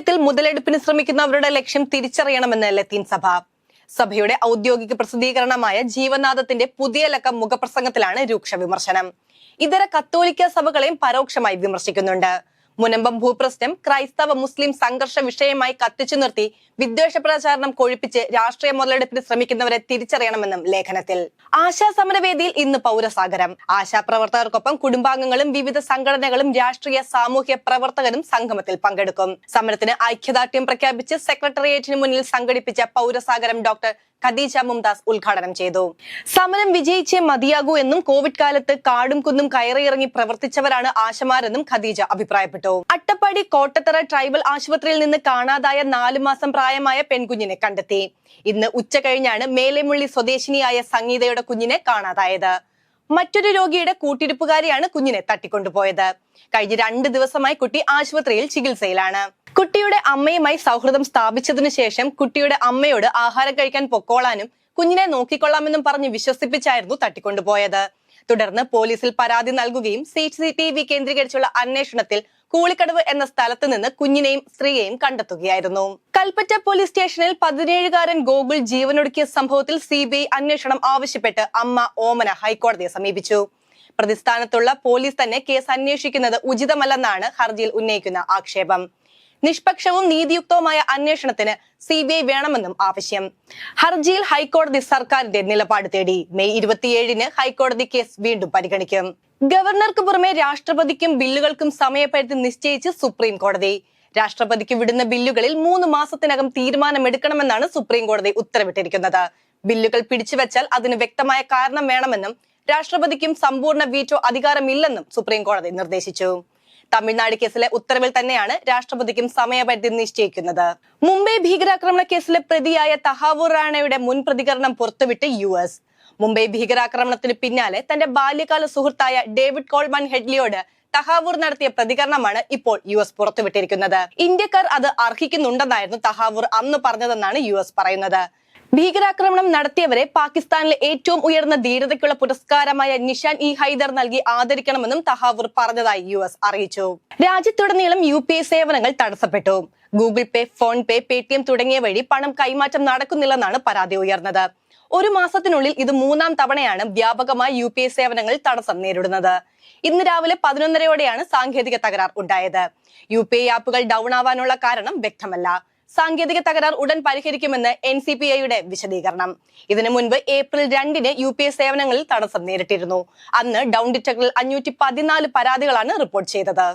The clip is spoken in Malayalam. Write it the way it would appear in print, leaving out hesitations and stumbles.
വിഷയത്തിൽ മുതലെടുപ്പിന് ശ്രമിക്കുന്നവരുടെ ലക്ഷ്യം തിരിച്ചറിയണമെന്ന് ലത്തീൻ സഭ. സഭയുടെ ഔദ്യോഗിക പ്രസിദ്ധീകരണമായ ജീവനാദത്തിന്റെ പുതിയ ലക്കം മുഖപ്രസംഗത്തിലാണ് രൂക്ഷ വിമർശനം. ഇതര കത്തോലിക്ക സഭകളെയും പരോക്ഷമായി വിമർശിക്കുന്നുണ്ട്. മുനമ്പം ഭൂപ്രശ്നം ക്രൈസ്തവ മുസ്ലിം സംഘർഷ വിഷയമായി കത്തിച്ചു നിർത്തി വിദ്വേഷ പ്രചാരണം കൊഴിപ്പിച്ച് രാഷ്ട്രീയ മുതലെടുപ്പിന് ശ്രമിക്കുന്നവരെ തിരിച്ചറിയണമെന്നും ലേഖനത്തിൽ. ആശാ സമരവേദിയിൽ ഇന്ന് പൗരസാഗരം. ആശാപ്രവർത്തകർക്കൊപ്പം കുടുംബാംഗങ്ങളും വിവിധ സംഘടനകളും രാഷ്ട്രീയ സാമൂഹ്യ പ്രവർത്തകരും സംഗമത്തിൽ പങ്കെടുക്കും. സമരത്തിന് ഐക്യദാർഢ്യം പ്രഖ്യാപിച്ച് സെക്രട്ടേറിയറ്റിന് മുന്നിൽ സംഘടിപ്പിച്ച പൗരസാഗരം ഡോക്ടർ ഖദീജ മുംതാസ് ഉദ്ഘാടനം ചെയ്തു. സമരം വിജയിച്ചേ മതിയാകൂ എന്നും കോവിഡ് കാലത്ത് കാടും കുന്നും കയറിയിറങ്ങി പ്രവർത്തിച്ചവരാണ് ആശമാരെന്നും ഖദീജ അഭിപ്രായപ്പെട്ടു. അട്ടപ്പാടി കോട്ടത്തറ ട്രൈബൽ ആശുപത്രിയിൽ നിന്ന് കാണാതായ 4 മാസം പ്രായമായ പെൺകുഞ്ഞിനെ കണ്ടെത്തി. ഇന്ന് ഉച്ച കഴിഞ്ഞാണ് മേലെമുള്ളി സ്വദേശിനിയായ സംഗീതയുടെ കുഞ്ഞിനെ കാണാതായത്. മറ്റൊരു രോഗിയുടെ കൂട്ടിരിപ്പുകാരിയാണ് കുഞ്ഞിനെ തട്ടിക്കൊണ്ടുപോയത്. കഴിഞ്ഞ 2 ദിവസമായി കുട്ടി ആശുപത്രിയിൽ ചികിത്സയിലാണ്. കുട്ടിയുടെ അമ്മയുമായി സൗഹൃദം സ്ഥാപിച്ചതിനു ശേഷം കുട്ടിയുടെ അമ്മയോട് ആഹാരം കഴിക്കാൻ പൊക്കോളാനും കുഞ്ഞിനെ നോക്കിക്കൊള്ളാമെന്നും പറഞ്ഞ് വിശ്വസിപ്പിച്ചായിരുന്നു തട്ടിക്കൊണ്ടുപോയത്. തുടർന്ന് പോലീസിൽ പരാതി നൽകുകയും CCTV കേന്ദ്രീകരിച്ചുള്ള അന്വേഷണത്തിൽ കൂളിക്കടവ് എന്ന സ്ഥലത്ത് നിന്ന് കുഞ്ഞിനെയും സ്ത്രീയെയും കണ്ടെത്തുകയായിരുന്നു. കൽപ്പറ്റ പോലീസ് സ്റ്റേഷനിൽ 17-കാരൻ ഗോകുൽ ജീവനൊടുക്കിയ സംഭവത്തിൽ CBI അന്വേഷണം ആവശ്യപ്പെട്ട് അമ്മ ഓമന ഹൈക്കോടതിയെ സമീപിച്ചു. പ്രതിസ്ഥാനത്തുള്ള പോലീസ് തന്നെ കേസ് അന്വേഷിക്കുന്നത് ഉചിതമല്ലെന്നാണ് ഹർജിയിൽ ഉന്നയിക്കുന്ന ആക്ഷേപം. നിഷ്പക്ഷവും നീതിയുക്തവുമായ അന്വേഷണത്തിന് CBI വേണമെന്നും ആവശ്യം. ഹർജിയിൽ ഹൈക്കോടതി സർക്കാരിന്റെ നിലപാട് തേടി. മെയ് 27-ന് ഹൈക്കോടതി കേസ് വീണ്ടും പരിഗണിക്കും. ഗവർണർക്ക് പുറമെ രാഷ്ട്രപതിക്കും ബില്ലുകൾക്കും സമയപരിധി നിശ്ചയിച്ച് സുപ്രീം കോടതി. രാഷ്ട്രപതിക്ക് വിടുന്ന ബില്ലുകളിൽ 3 മാസത്തിനകം തീരുമാനമെടുക്കണമെന്നാണ് സുപ്രീം കോടതി ഉത്തരവിട്ടിരിക്കുന്നത്. ബില്ലുകൾ പിടിച്ചുവെച്ചാൽ അതിന് വ്യക്തമായ കാരണം വേണമെന്നും രാഷ്ട്രപതിക്കും സമ്പൂർണ്ണ വീറ്റോ അധികാരമില്ലെന്നും സുപ്രീം കോടതി നിർദ്ദേശിച്ചു. തമിഴ്നാട് കേസിലെ ഉത്തരവിൽ തന്നെയാണ് രാഷ്ട്രപതിക്കും സമയപരിധി നിശ്ചയിക്കുന്നത്. മുംബൈ ഭീകരാക്രമണ കേസിലെ പ്രതിയായ തഹാവൂർ റാണയുടെ മുൻ പ്രതികരണം പുറത്തുവിട്ട് US. മുംബൈ ഭീകരാക്രമണത്തിന് പിന്നാലെ തന്റെ ബാല്യകാല സുഹൃത്തായ ഡേവിഡ് കോൾമാൻ ഹെഡ്ലിയോട് തഹാവൂർ നടത്തിയ പ്രതികരണമാണ് ഇപ്പോൾ US പുറത്തുവിട്ടിരിക്കുന്നത്. ഇന്ത്യക്കാർ അത് അർഹിക്കുന്നുണ്ടെന്നായിരുന്നു തഹാവൂർ അന്ന് പറഞ്ഞതെന്നാണ് US പറയുന്നത്. ഭീകരാക്രമണം നടത്തിയവരെ പാകിസ്ഥാനിലെ ഏറ്റവും ഉയർന്ന ധീരതയ്ക്കുള്ള പുരസ്കാരമായ നിഷാൻ-ഇ-ഹൈദർ നൽകി ആദരിക്കണമെന്നും തഹാവൂർ പറഞ്ഞതായി US അറിയിച്ചു. രാജ്യത്തുടനീളം UPI സേവനങ്ങൾ തടസ്സപ്പെട്ടു. ഗൂഗിൾ പേ, ഫോൺ പേ, പേടിഎം തുടങ്ങിയ വഴി പണം കൈമാറ്റം നടക്കുന്നില്ലെന്നാണ് പരാതി ഉയർന്നത്. 1 മാസത്തിനുള്ളിൽ ഇത് 3-ാം തവണയാണ് വ്യാപകമായി UPI സേവനങ്ങൾ തടസ്സം നേരിടുന്നത്. ഇന്ന് രാവിലെ 11:30-ഓടെയാണ് സാങ്കേതിക തകരാർ ഉണ്ടായത്. UPI ആപ്പുകൾ ഡൗൺ ആവാനുള്ള കാരണം വ്യക്തമല്ല. സാങ്കേതിക തകരാർ ഉടൻ പരിഹരിക്കുമെന്ന് NCPIയുടെ വിശദീകരണം. ഇതിനു മുൻപ് ഏപ്രിൽ 2-ന് UPI സേവനങ്ങളിൽ തടസ്സം നേരിട്ടിരുന്നു. അന്ന് ഡൗൺ ഡിറ്റക്ടറിൽ 514 പരാതികളാണ് റിപ്പോർട്ട് ചെയ്തത്.